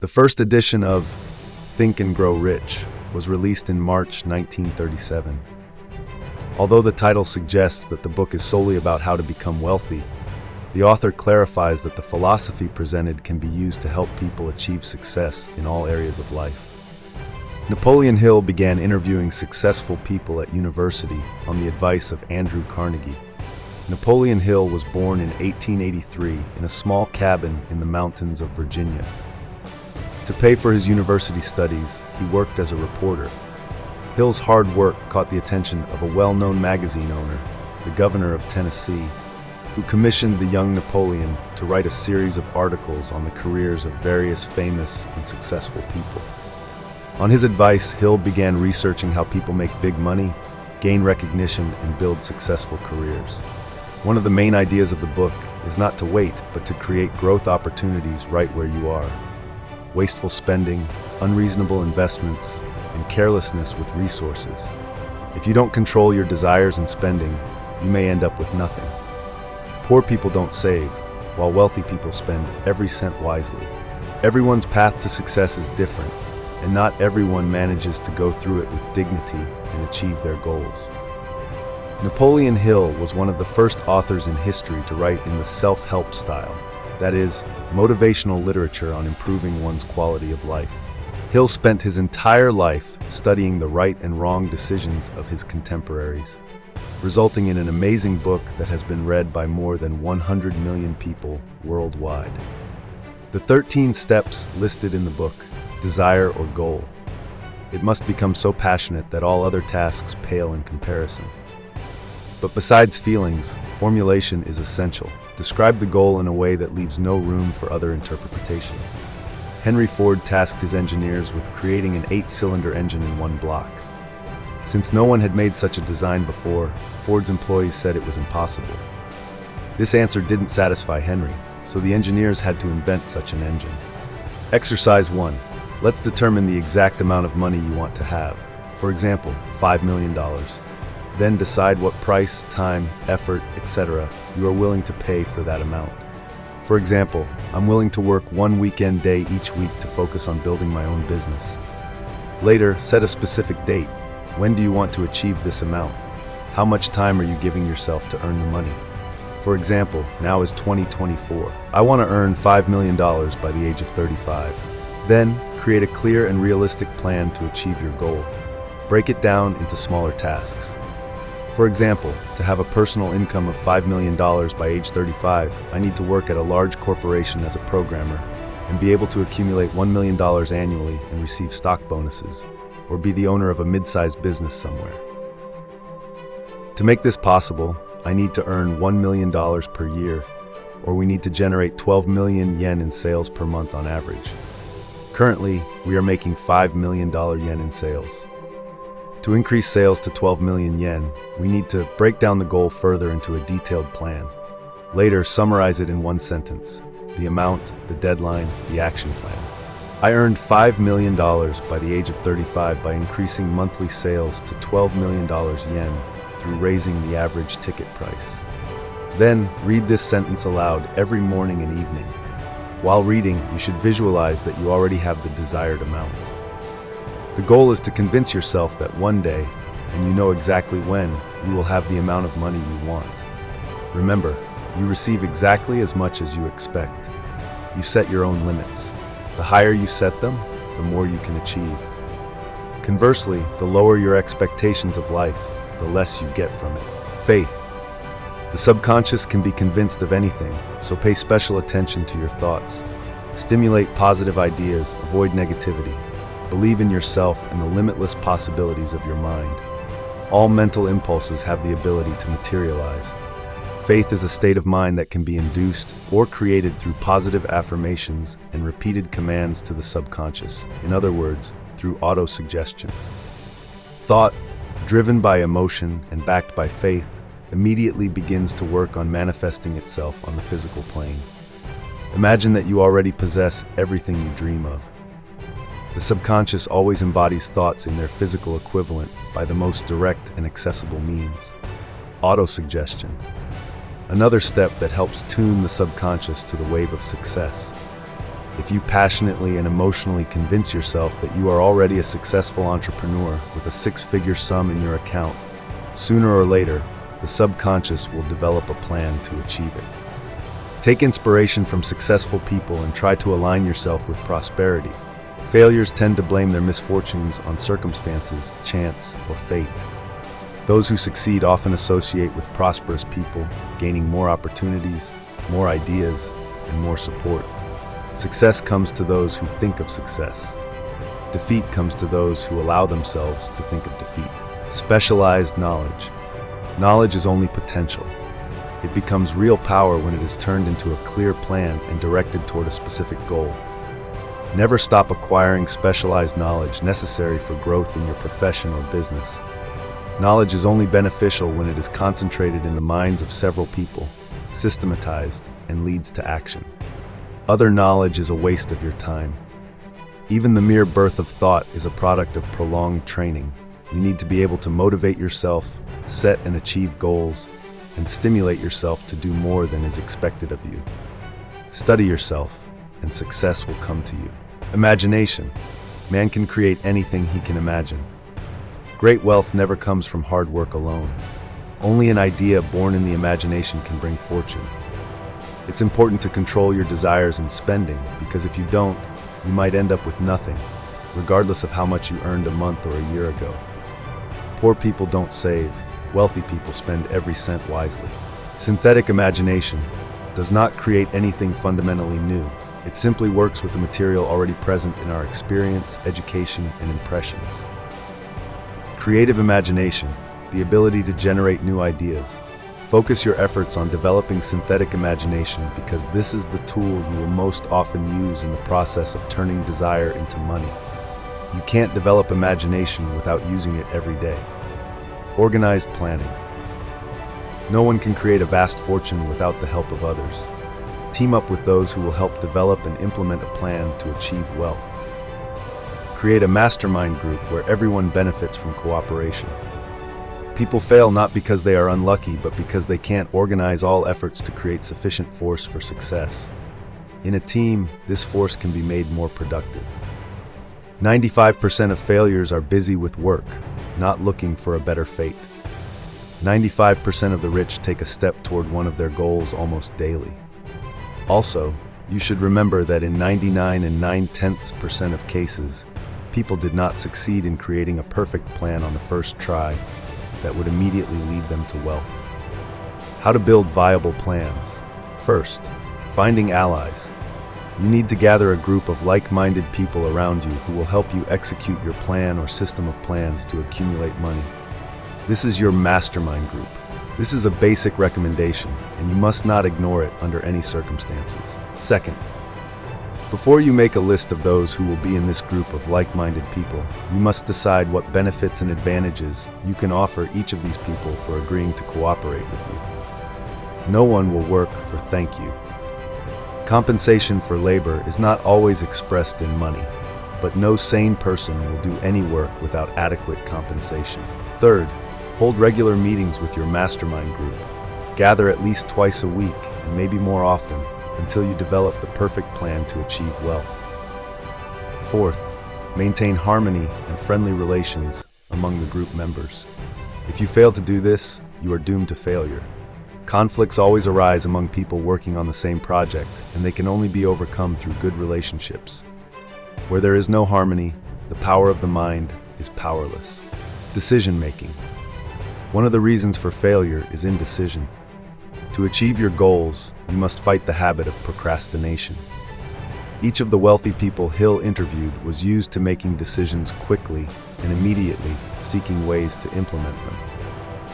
The first edition of Think and Grow Rich was released in March 1937. Although the title suggests that the book is solely about how to become wealthy, the author clarifies that the philosophy presented can be used to help people achieve success in all areas of life. Napoleon Hill began interviewing successful people at university on the advice of Andrew Carnegie. Napoleon Hill was born in 1883 in a small cabin in the mountains of Virginia. To pay for his university studies, he worked as a reporter. Hill's hard work caught the attention of a well-known magazine owner, the governor of Tennessee, who commissioned the young Napoleon to write a series of articles on the careers of various famous and successful people. On his advice, Hill began researching how people make big money, gain recognition, and build successful careers. One of the main ideas of the book is not to wait, but to create growth opportunities right where you are. Wasteful spending, unreasonable investments, and carelessness with resources. If you don't control your desires and spending, you may end up with nothing. Poor people don't save, while wealthy people spend every cent wisely. Everyone's path to success is different, and not everyone manages to go through it with dignity and achieve their goals. Napoleon Hill was one of the first authors in history to write in the self-help style, that is, motivational literature on improving one's quality of life. Hill spent his entire life studying the right and wrong decisions of his contemporaries, resulting in an amazing book that has been read by more than 100 million people worldwide. The 13 steps listed in the book, desire or goal. It must become so passionate that all other tasks pale in comparison. But besides feelings, formulation is essential. Describe the goal in a way that leaves no room for other interpretations. Henry Ford tasked his engineers with creating an 8-cylinder engine in one block. Since no one had made such a design before, Ford's employees said it was impossible. This answer didn't satisfy Henry, so the engineers had to invent such an engine. Exercise 1. Let's determine the exact amount of money you want to have. For example, $5 million. Then decide what price, time, effort, etc. you are willing to pay for that amount. For example, I'm willing to work one weekend day each week to focus on building my own business. Later, set a specific date. When do you want to achieve this amount? How much time are you giving yourself to earn the money? For example, now is 2024. I want to earn $5 million by the age of 35. Then, create a clear and realistic plan to achieve your goal. Break it down into smaller tasks. For example, to have a personal income of $5 million by age 35, I need to work at a large corporation as a programmer and be able to accumulate $1 million annually and receive stock bonuses, or be the owner of a mid-sized business somewhere. To make this possible, I need to earn $1 million per year, or we need to generate 12 million yen in sales per month on average. Currently, we are making $5 million yen in sales. To increase sales to 12 million yen, we need to break down the goal further into a detailed plan. Later, summarize it in one sentence: the amount, the deadline, the action plan. I earned $5 million by the age of 35 by increasing monthly sales to 12 million yen through raising the average ticket price. Then, read this sentence aloud every morning and evening. While reading, you should visualize that you already have the desired amount. The goal is to convince yourself that one day, and you know exactly when, you will have the amount of money you want. Remember, you receive exactly as much as you expect. You set your own limits. The higher you set them, the more you can achieve. Conversely, the lower your expectations of life, the less you get from it. Faith. The subconscious can be convinced of anything, so pay special attention to your thoughts. Stimulate positive ideas, avoid negativity. Believe in yourself and the limitless possibilities of your mind. All mental impulses have the ability to materialize. Faith is a state of mind that can be induced or created through positive affirmations and repeated commands to the subconscious. In other words, through autosuggestion. Thought, driven by emotion and backed by faith, immediately begins to work on manifesting itself on the physical plane. Imagine that you already possess everything you dream of. The subconscious always embodies thoughts in their physical equivalent by the most direct and accessible means. Autosuggestion. Another step that helps tune the subconscious to the wave of success. If you passionately and emotionally convince yourself that you are already a successful entrepreneur with a six-figure sum in your account, sooner or later, the subconscious will develop a plan to achieve it. Take inspiration from successful people and try to align yourself with prosperity. Failures tend to blame their misfortunes on circumstances, chance, or fate. Those who succeed often associate with prosperous people, gaining more opportunities, more ideas, and more support. Success comes to those who think of success. Defeat comes to those who allow themselves to think of defeat. Specialized knowledge. Knowledge is only potential. It becomes real power when it is turned into a clear plan and directed toward a specific goal. Never stop acquiring specialized knowledge necessary for growth in your profession or business. Knowledge is only beneficial when it is concentrated in the minds of several people, systematized, and leads to action. Other knowledge is a waste of your time. Even the mere birth of thought is a product of prolonged training. You need to be able to motivate yourself, set and achieve goals, and stimulate yourself to do more than is expected of you. Study yourself, and success will come to you. Imagination. Man can create anything he can imagine. Great wealth never comes from hard work alone. Only an idea born in the imagination can bring fortune. It's important to control your desires and spending, because if you don't, you might end up with nothing, regardless of how much you earned a month or a year ago. Poor people don't save. Wealthy people spend every cent wisely. Synthetic imagination does not create anything fundamentally new. It simply works with the material already present in our experience, education, and impressions. Creative imagination, the ability to generate new ideas. Focus your efforts on developing synthetic imagination because this is the tool you will most often use in the process of turning desire into money. You can't develop imagination without using it every day. Organized planning. No one can create a vast fortune without the help of others. Team up with those who will help develop and implement a plan to achieve wealth. Create a mastermind group where everyone benefits from cooperation. People fail not because they are unlucky, but because they can't organize all efforts to create sufficient force for success. In a team, this force can be made more productive. 95% of failures are busy with work, not looking for a better fate. 95% of the rich take a step toward one of their goals almost daily. Also, you should remember that in 99 9/10% of cases, people did not succeed in creating a perfect plan on the first try that would immediately lead them to wealth. How to build viable plans. First, finding allies. You need to gather a group of like-minded people around you who will help you execute your plan or system of plans to accumulate money. This is your mastermind group. This is a basic recommendation, and you must not ignore it under any circumstances. Second, before you make a list of those who will be in this group of like-minded people, you must decide what benefits and advantages you can offer each of these people for agreeing to cooperate with you. No one will work for thank you. Compensation for labor is not always expressed in money, but no sane person will do any work without adequate compensation. Third, hold regular meetings with your mastermind group. Gather at least twice a week, and maybe more often, until you develop the perfect plan to achieve wealth. Fourth, maintain harmony and friendly relations among the group members. If you fail to do this, you are doomed to failure. Conflicts always arise among people working on the same project, and they can only be overcome through good relationships. Where there is no harmony, the power of the mind is powerless. Decision-making. One of the reasons for failure is indecision. To achieve your goals, you must fight the habit of procrastination. Each of the wealthy people Hill interviewed was used to making decisions quickly and immediately, seeking ways to implement them.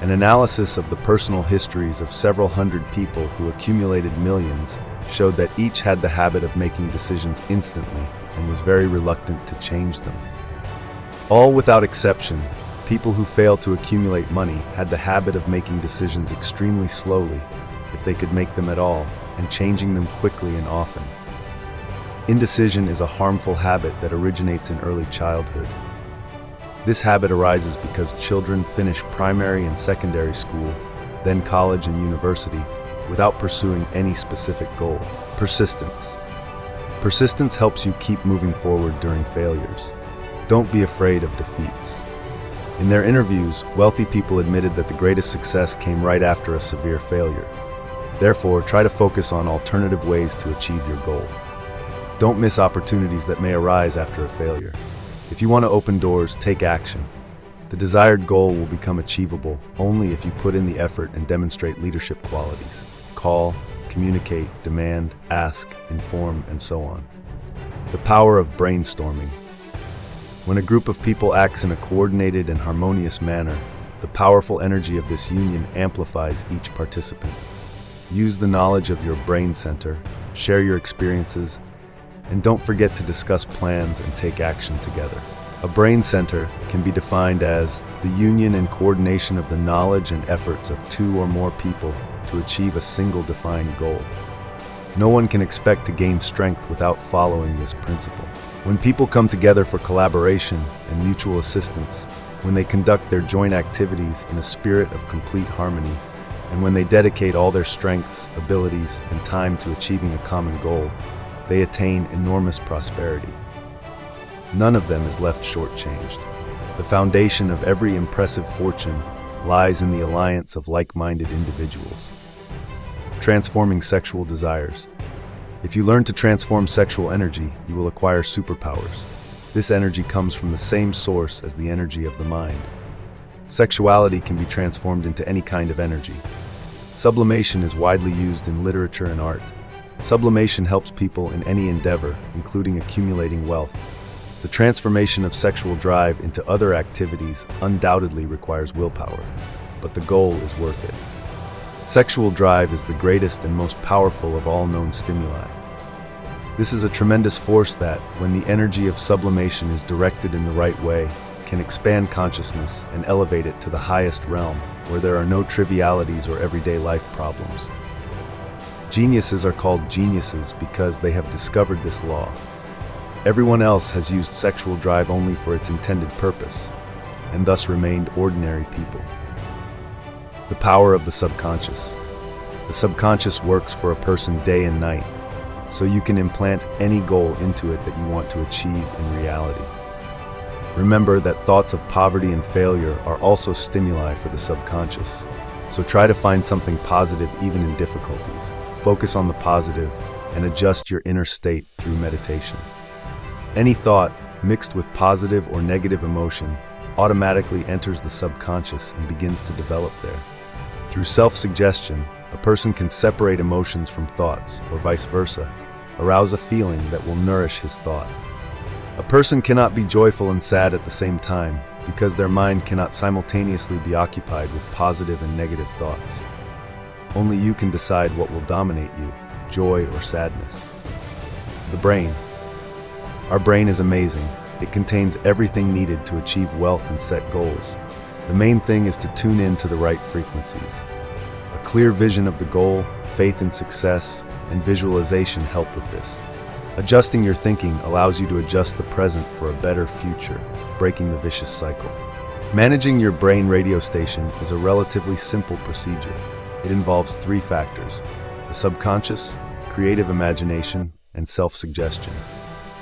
An analysis of the personal histories of several hundred people who accumulated millions showed that each had the habit of making decisions instantly and was very reluctant to change them. All without exception, people who failed to accumulate money had the habit of making decisions extremely slowly, if they could make them at all, and changing them quickly and often. Indecision is a harmful habit that originates in early childhood. This habit arises because children finish primary and secondary school, then college and university, without pursuing any specific goal. Persistence. Persistence helps you keep moving forward during failures. Don't be afraid of defeats. In their interviews, wealthy people admitted that the greatest success came right after a severe failure. Therefore, try to focus on alternative ways to achieve your goal. Don't miss opportunities that may arise after a failure. If you want to open doors, take action. The desired goal will become achievable only if you put in the effort and demonstrate leadership qualities. Call, communicate, demand, ask, inform, and so on. The power of brainstorming. When a group of people acts in a coordinated and harmonious manner, the powerful energy of this union amplifies each participant. Use the knowledge of your brain center, share your experiences, and don't forget to discuss plans and take action together. A brain center can be defined as the union and coordination of the knowledge and efforts of two or more people to achieve a single defined goal. No one can expect to gain strength without following this principle. When people come together for collaboration and mutual assistance, when they conduct their joint activities in a spirit of complete harmony, and when they dedicate all their strengths, abilities, and time to achieving a common goal, they attain enormous prosperity. None of them is left shortchanged. The foundation of every impressive fortune lies in the alliance of like-minded individuals. Transforming sexual desires. If you learn to transform sexual energy, you will acquire superpowers. This energy comes from the same source as the energy of the mind. Sexuality can be transformed into any kind of energy. Sublimation is widely used in literature and art. Sublimation helps people in any endeavor, including accumulating wealth. The transformation of sexual drive into other activities undoubtedly requires willpower, but the goal is worth it. Sexual drive is the greatest and most powerful of all known stimuli. This is a tremendous force that, when the energy of sublimation is directed in the right way, can expand consciousness and elevate it to the highest realm, where there are no trivialities or everyday life problems. Geniuses are called geniuses because they have discovered this law. Everyone else has used sexual drive only for its intended purpose, and thus remained ordinary people. The power of the subconscious. The subconscious works for a person day and night, so you can implant any goal into it that you want to achieve in reality. Remember that thoughts of poverty and failure are also stimuli for the subconscious, so try to find something positive even in difficulties. Focus on the positive and adjust your inner state through meditation. Any thought, mixed with positive or negative emotion, automatically enters the subconscious and begins to develop there. Through self-suggestion, a person can separate emotions from thoughts, or vice versa, arouse a feeling that will nourish his thought. A person cannot be joyful and sad at the same time, because their mind cannot simultaneously be occupied with positive and negative thoughts. Only you can decide what will dominate you, joy or sadness. The brain. Our brain is amazing. It contains everything needed to achieve wealth and set goals. The main thing is to tune in to the right frequencies. A clear vision of the goal, faith in success, and visualization help with this. Adjusting your thinking allows you to adjust the present for a better future, breaking the vicious cycle. Managing your brain radio station is a relatively simple procedure. It involves 3 factors: the subconscious, creative imagination, and self-suggestion.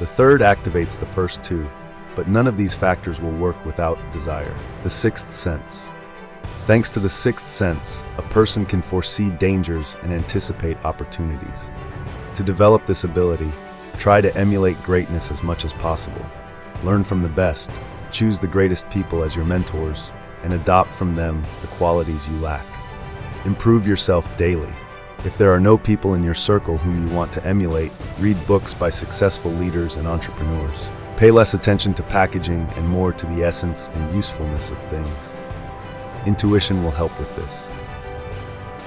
The third activates the first 2, but none of these factors will work without desire. The 6th sense. Thanks to the 6th sense, a person can foresee dangers and anticipate opportunities. To develop this ability, try to emulate greatness as much as possible. Learn from the best, choose the greatest people as your mentors, and adopt from them the qualities you lack. Improve yourself daily. If there are no people in your circle whom you want to emulate, read books by successful leaders and entrepreneurs. Pay less attention to packaging and more to the essence and usefulness of things. Intuition will help with this.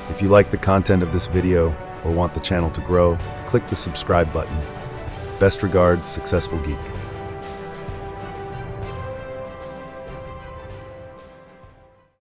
If you like the content of this video or want the channel to grow, click the subscribe button. Best regards, Successful Geek.